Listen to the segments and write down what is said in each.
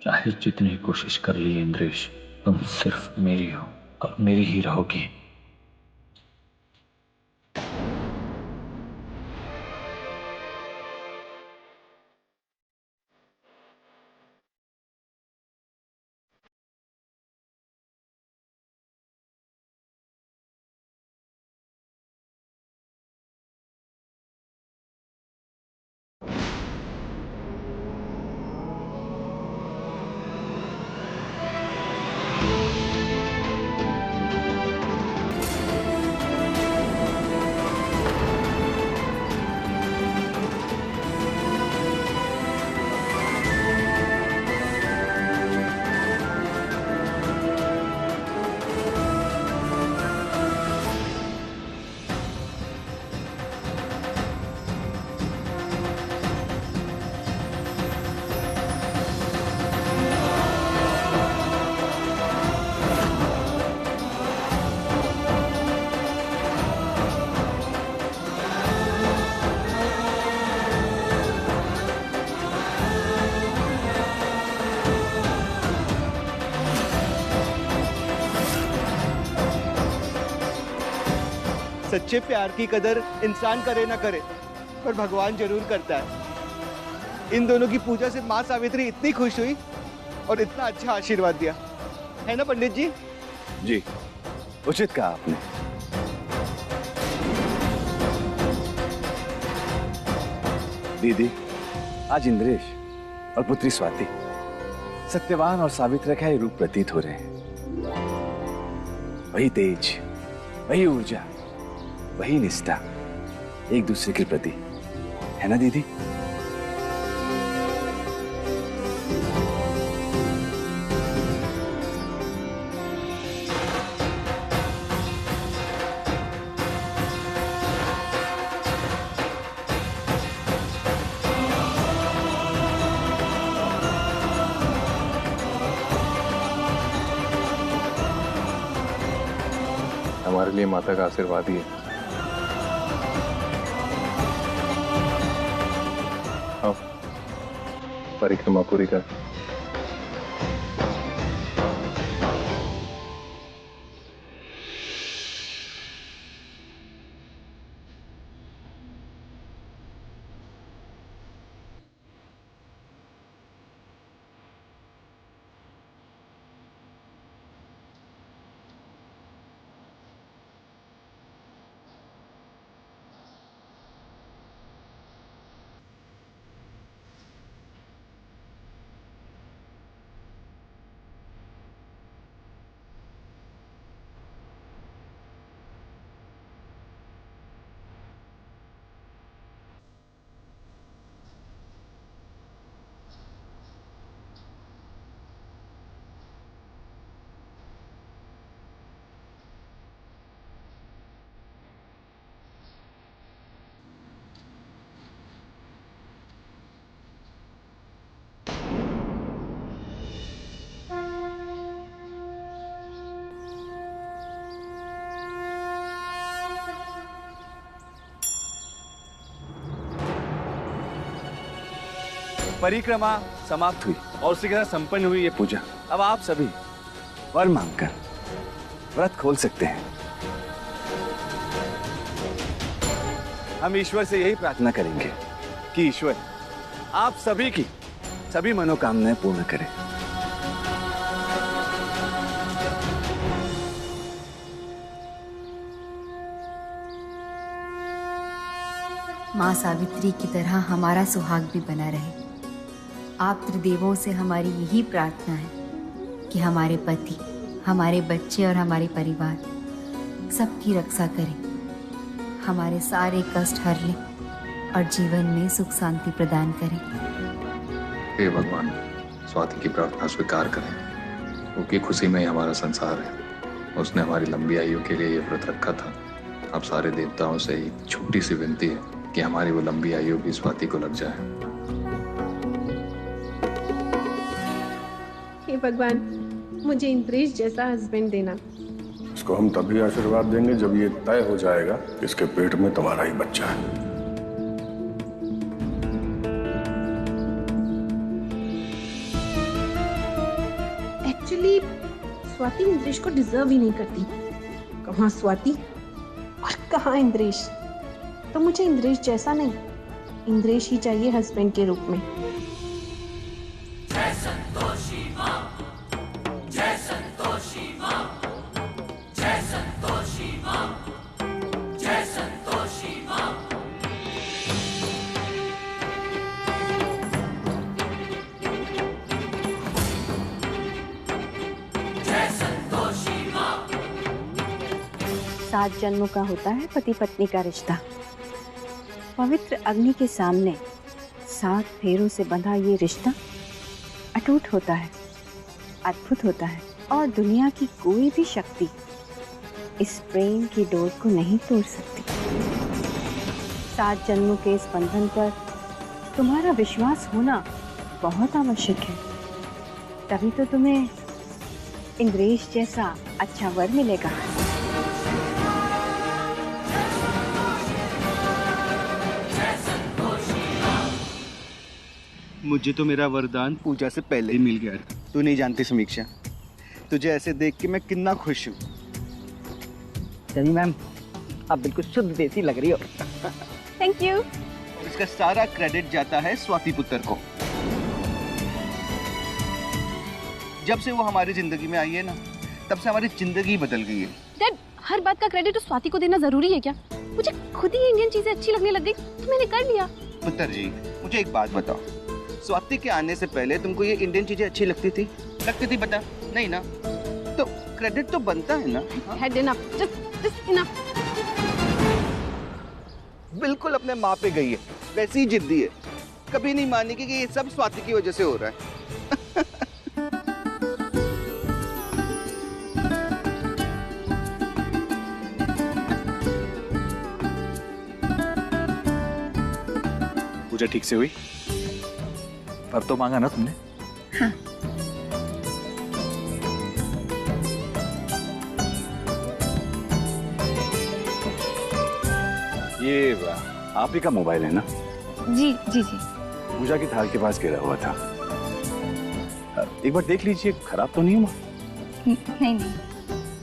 चाहे जितनी कोशिश कर ली इंद्रेश, तुम सिर्फ मेरी हो और मेरी ही रहोगी। सच्चे प्यार की कदर इंसान करे ना करे, पर भगवान जरूर करता है। इन दोनों की पूजा से माँ सावित्री इतनी खुश हुई और इतना अच्छा आशीर्वाद दिया, है ना पंडित जी? जी, उचित कहा आपने। दीदी, आज इंद्रेश और पुत्री स्वाति सत्यवान और सावित्री का ही रूप प्रतीत हो रहे हैं। वही तेज, वही ऊर्जा, वही निष्ठा एक दूसरे के प्रति, है ना दीदी? हमारे लिए माता का आशीर्वाद ही है। आओ, परिक्रमा पूरी कर। परिक्रमा समाप्त हुई और उसी के साथ संपन्न हुई ये पूजा। अब आप सभी वर मांगकर व्रत खोल सकते हैं। हम ईश्वर से यही प्रार्थना करेंगे कि ईश्वर आप सभी की सभी मनोकामनाएं पूर्ण करें। माँ सावित्री की तरह हमारा सुहाग भी बना रहे। आप त्रिदेवों से हमारी यही प्रार्थना है कि हमारे पति, हमारे बच्चे और हमारे परिवार सबकी रक्षा करें, हमारे सारे कष्ट हर लें और जीवन में सुख शांति प्रदान करें। हे भगवान, स्वाति की प्रार्थना स्वीकार करें, क्योंकि खुशी में ही हमारा संसार है। उसने हमारी लंबी आयु के लिए ये व्रत रखा था। अब सारे देवताओं से एक छोटी सी विनती है कि हमारी वो लंबी आयु भी स्वाति को लग जाए। हे भगवान, मुझे इंद्रेश जैसा हस्बैंड देना। इसको हम तभी आशीर्वाद देंगे जब ये तय हो जाएगा कि इसके पेट में तुम्हारा ही बच्चा है। एक्चुअली स्वाति इंद्रेश को डिजर्व ही नहीं करती। कहाँ स्वाति और कहाँ इंद्रेश। तो मुझे इंद्रेश जैसा नहीं, इंद्रेश ही चाहिए हस्बैंड के रूप में। जय संतोषी माँ, जय संतोषी माँ, जय संतोषी माँ, जय संतोषी माँ। जय संतोषी माँ। 7 जन्मों का होता है पति पत्नी का रिश्ता। पवित्र अग्नि के सामने 7 फेरों से बंधा ये रिश्ता अटूट होता है, अद्भुत होता है और दुनिया की कोई भी शक्ति इस प्रेम की डोर को नहीं तोड़ सकती। 7 जन्मों के इस बंधन पर तुम्हारा विश्वास होना बहुत आवश्यक है, तभी तो तुम्हें इंद्रेश जैसा अच्छा वर मिलेगा। मुझे तो मेरा वरदान पूजा से पहले ही मिल गया था। तू नहीं जानती समीक्षा, तुझे ऐसे देख के मैं कितना खुश हूँ। सनी मैम, आप बिल्कुल शुद्ध देसी लग रही हो। Thank you. इसका सारा क्रेडिट जाता है स्वाति पुत्र को। जब से वो हमारी जिंदगी में आई है ना, तब से हमारी जिंदगी बदल गई है। डैड, हर बात का क्रेडिट तो स्वाति को देना जरूरी है क्या? मुझे खुद ही इंडियन चीजें अच्छी लगने लग गई तो मैंने कर लिया। पुत्र जी, मुझे एक बात बताओ, स्वाति के आने से पहले तुमको ये इंडियन चीजें अच्छी लगती थी? बता नहीं ना? तो क्रेडिट तो बनता है ना? Had enough, just enough। बिल्कुल अपने माँ पे गई है, वैसी ही जिद्दी है, कभी नहीं मानेगी कि ये सब स्वाति की वजह से हो रहा है। पूजा ठीक से हुई? अब तो मांगा ना तुमने? हाँ। ये आप ही का मोबाइल है ना? जी जी जी। पूजा की थाल के पास गिरा हुआ था, एक बार देख लीजिए, खराब तो नहीं हुआ? नहीं नहीं,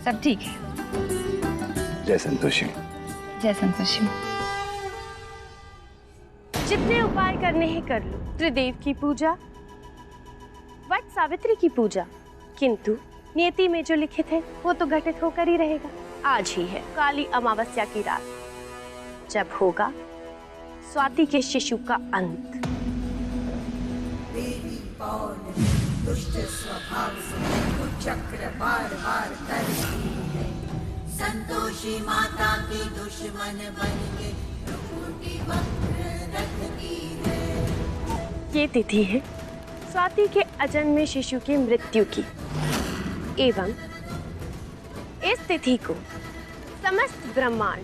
सब ठीक है। जय संतोषी। जय संतोषी। जितने उपाय करने हैं कर लो। त्रिदेव की पूजा, वट सावित्री की पूजा, किंतु नियति में जो लिखित है वो तो घटित होकर ही रहेगा। आज ही है काली अमावस्या की रात, जब होगा स्वाति के शिशु का अंत। देवी पौन दुष्ट स्वभाव से चक्र बार बार करती है। संतोषी माता की दुश्मन बन के की वक्र रखती है। ये तिथि है स्वाति के अजन्मे शिशु की मृत्यु की, एवं इस तिथि को समस्त ब्रह्मांड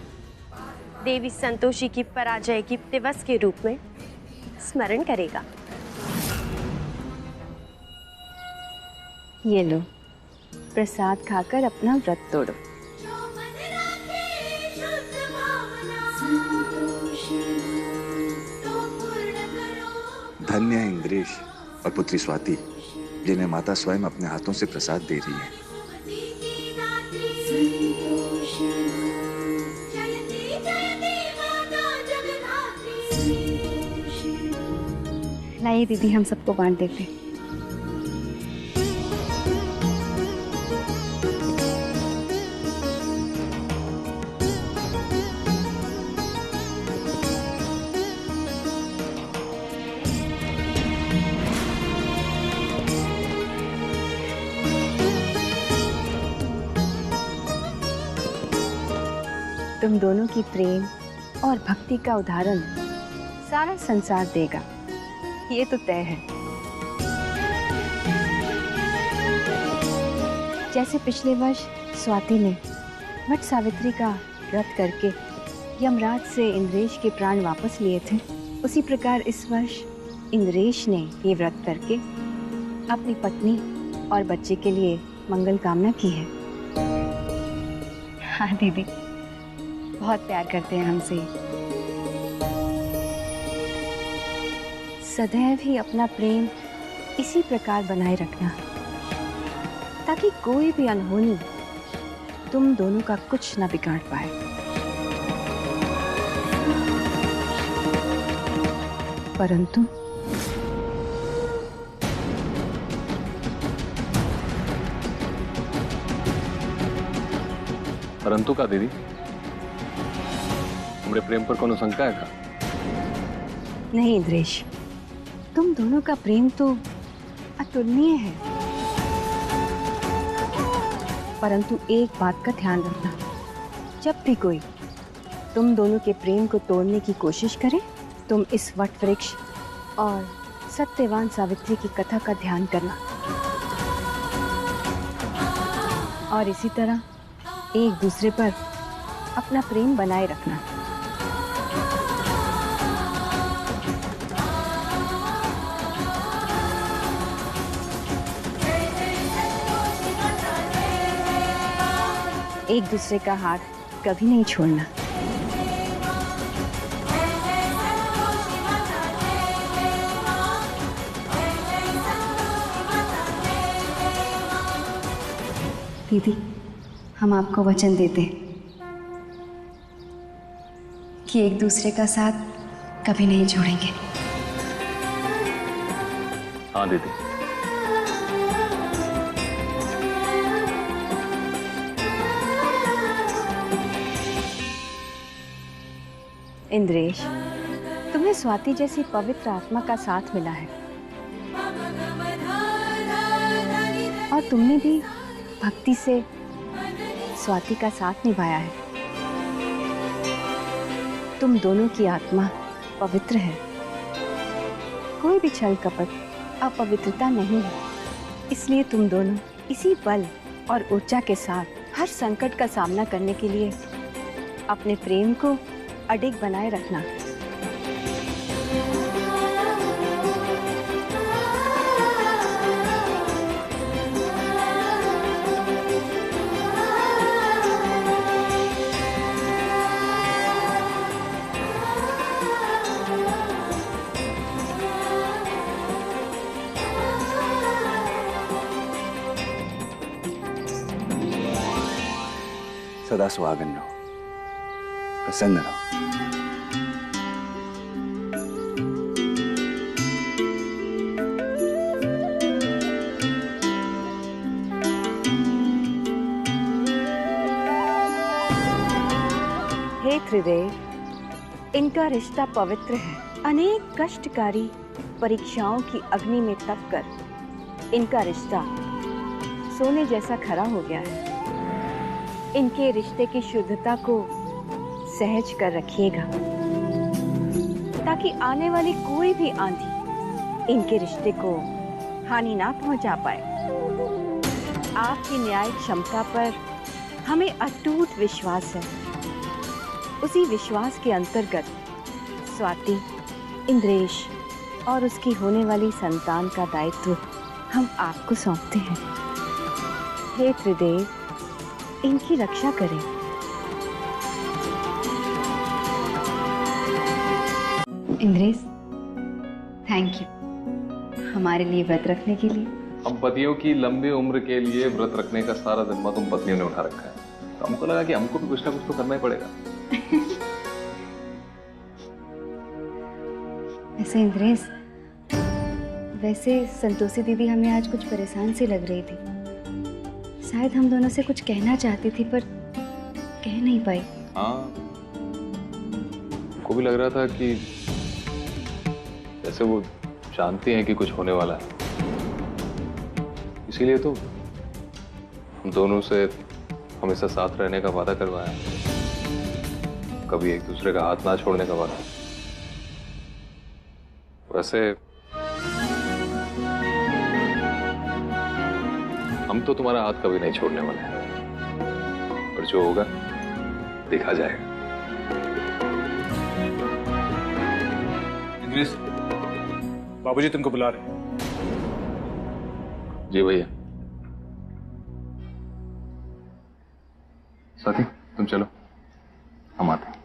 देवी संतोषी की पराजय की दिवस के रूप में स्मरण करेगा। ये लो, प्रसाद खाकर अपना व्रत तोड़ो। धन्य है इंद्रेश और पुत्री स्वाति, जिन्हें माता स्वयं अपने हाथों से प्रसाद दे रही है। लाइए दीदी, हम सबको बांट देते। तुम दोनों की प्रेम और भक्ति का उदाहरण सारा संसार देगा, ये तो तय है। जैसे पिछले वर्ष स्वाति ने वट सावित्री का व्रत करके यमराज से इंद्रेश के प्राण वापस लिए थे, उसी प्रकार इस वर्ष इंद्रेश ने ये व्रत करके अपनी पत्नी और बच्चे के लिए मंगल कामना की है। हाँ दीदी, बहुत प्यार करते हैं हमसे। सदैव ही अपना प्रेम इसी प्रकार बनाए रखना, ताकि कोई भी अनहोनी तुम दोनों का कुछ ना बिगाड़ पाए। परंतु परंतु का दीदी, हमारे प्रेम पर कोनो शंका है का? नहीं इंद्रेश, तुम दोनों का प्रेम तो अतुलनीय है, परंतु एक बात का ध्यान रखना, जब भी कोई तुम दोनों के प्रेम को तोड़ने की कोशिश करे, तुम इस वट वृक्ष और सत्यवान सावित्री की कथा का ध्यान करना, और इसी तरह एक दूसरे पर अपना प्रेम बनाए रखना। एक दूसरे का हाथ कभी नहीं छोड़ना। दीदी, हम आपको वचन देते कि एक दूसरे का साथ कभी नहीं छोड़ेंगे। हाँ दीदी। इंद्रेश, तुम्हें स्वाति जैसी पवित्र आत्मा का साथ मिला है, और तुमने भी भक्ति से स्वाति का साथ निभाया है। तुम दोनों की आत्मा पवित्र है, कोई भी छल कपट अपवित्रता नहीं है। इसलिए तुम दोनों इसी बल और ऊर्जा के साथ हर संकट का सामना करने के लिए अपने प्रेम को अडिग बनाए रखना। सदा सुहागन रहो, प्रसन्न रहो। हे त्रिदेव, इनका रिश्ता पवित्र है। अनेक कष्टकारी परीक्षाओं की अग्नि में तपकर इनका रिश्ता सोने जैसा खरा हो गया है। इनके रिश्ते की शुद्धता को सहज कर रखिएगा, ताकि आने वाली कोई भी आंधी इनके रिश्ते को हानि ना पहुंचा पाए। आपकी न्याय क्षमता पर हमें अटूट विश्वास है। उसी विश्वास के अंतर्गत स्वाति, इंद्रेश और उसकी होने वाली संतान का दायित्व हम आपको सौंपते हैं। हे त्रिदेव, इनकी रक्षा करें। Indresh, thank you. हमारे लिए व्रत रखने के लिए। हम पतियों की लंबी उम्र के लिए व्रत रखने का सारा जिम्मा तुम पत्नियों ने उठा रखा है, तो हमको लगा कि हमको भी कुछ ना कुछ तो करना ही पड़ेगा। ऐसे इंद्रेश, वैसे संतोषी दीदी हमें आज कुछ परेशान सी लग रही थी। शायद हम दोनों से कुछ कहना चाहती थी पर कह नहीं पाई। हाँ, हमको भी लग रहा था कि जैसे वो जानती हैं कि कुछ होने वाला है, इसीलिए तो हम दोनों से हमेशा साथ रहने का वादा करवाया, कभी एक दूसरे का हाथ ना छोड़ने का वादा। वैसे हम तो तुम्हारा हाथ कभी नहीं छोड़ने वाले हैं, और जो होगा देखा जाएगा। इंद्रेश, बाबूजी तुमको बुला रहे हैं। जी भैया। साथी तुम चलो, हम आते हैं।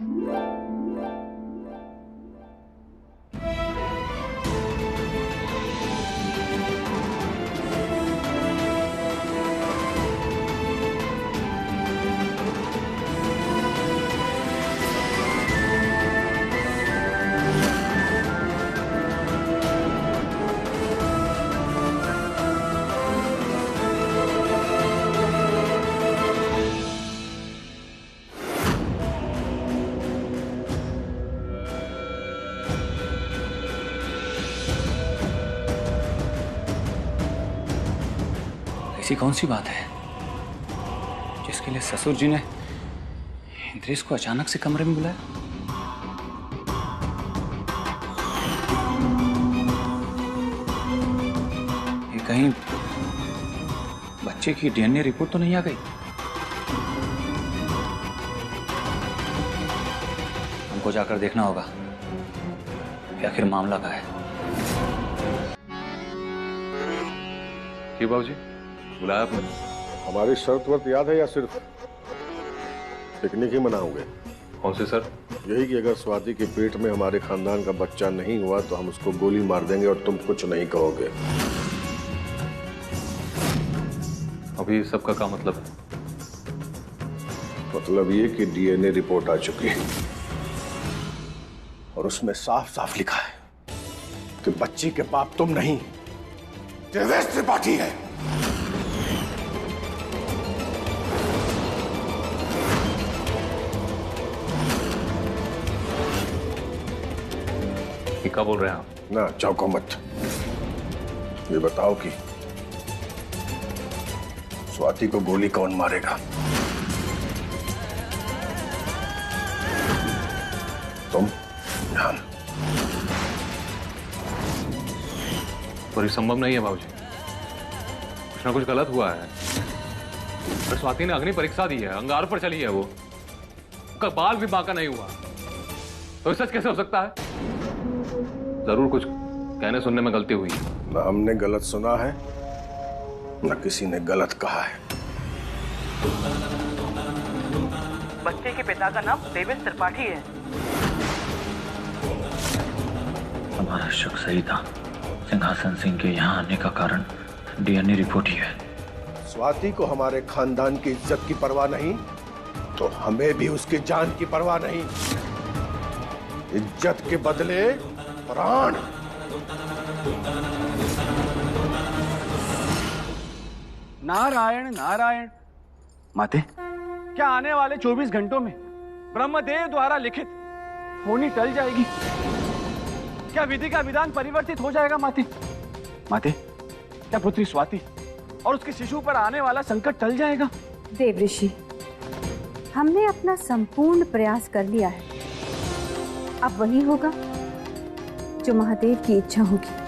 ऐसी कौन सी बात है जिसके लिए ससुर जी ने इंद्रेश को अचानक से कमरे में बुलाया? ये कहीं बच्चे की डीएनए रिपोर्ट तो नहीं आ गई? हमको जाकर देखना होगा कि आखिर मामला क्या है। क्यों बाबूजी बुलाया आपने? हमारी शर्त वर्त याद है या सिर्फ पिकनिक ही मनाओगे? कौन सी सर? यही कि अगर स्वाति के पेट में हमारे खानदान का बच्चा नहीं हुआ तो हम उसको गोली मार देंगे और तुम कुछ नहीं कहोगे। अभी सबका क्या मतलब है? मतलब ये कि डीएनए रिपोर्ट आ चुकी है और उसमें साफ साफ लिखा है कि बच्ची के बाप तुम नहीं, देवेश त्रिपाठी है। क्या बोल रहे हैं आप? ना चौंको मत। ये बताओ कि स्वाति को गोली कौन मारेगा? तुम या हम? पर ये संभव नहीं है बाबूजी, कुछ ना कुछ गलत हुआ है। पर स्वाति ने अग्नि परीक्षा दी है, अंगार पर चली है वो, उसका बाल भी बांका नहीं हुआ, तो सच कैसे हो सकता है? जरूर कुछ कहने सुनने में गलती हुई है। न हमने गलत सुना है न किसी ने गलत कहा है। बच्चे के पिता का नाम देवेश त्रिपाठी है। हमारा शक सही था। सिंहासन सिंह के यहाँ आने का कारण डीएनए रिपोर्ट ही है। स्वाति को हमारे खानदान की इज्जत की परवाह नहीं तो हमें भी उसकी जान की परवाह नहीं। इज्जत के बदले प्राण। नारायण नारायण। माते, क्या आने वाले 24 घंटों में ब्रह्मदेव द्वारा लिखित होनी टल जाएगी? क्या विधि का विधान परिवर्तित हो जाएगा माते? माते, क्या पुत्री स्वाति और उसके शिशु पर आने वाला संकट टल जाएगा? देव ऋषि, हमने अपना संपूर्ण प्रयास कर लिया है। अब वही होगा जो महादेव की इच्छा होगी।